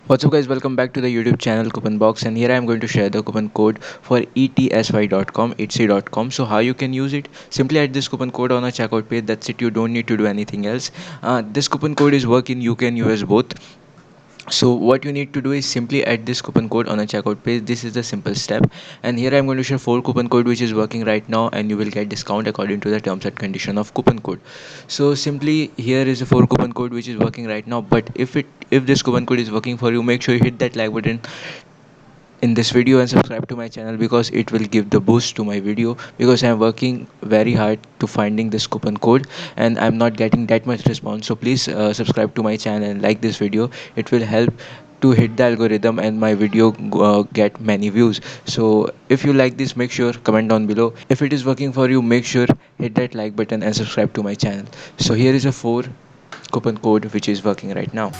What's up guys, welcome back to the YouTube channel Coupon Box, and here I am going to share the coupon code for etsy.com. So how you can use it? Simply add this coupon code on a checkout page. That's it, you don't need to do anything else. This coupon code is work in UK and US both. So what you need to do is simply add this coupon code on a checkout page. This is the simple step, and here I'm going to share 4 coupon code which is working right now, and you will get discount according to the terms and condition of coupon code. So simply here is a 4 coupon code which is working right now, but if this coupon code is working for you, make sure you hit that like button in this video and subscribe to my channel, because it will give the boost to my video, because I'm working very hard to finding this coupon code and I'm not getting that much response. So please subscribe to my channel and like this video. It will help to hit the algorithm and my video get many views. So if you like this, make sure comment down below. If it is working for you, make sure hit that like button and subscribe to my channel. So here is a 4 coupon code which is working right now.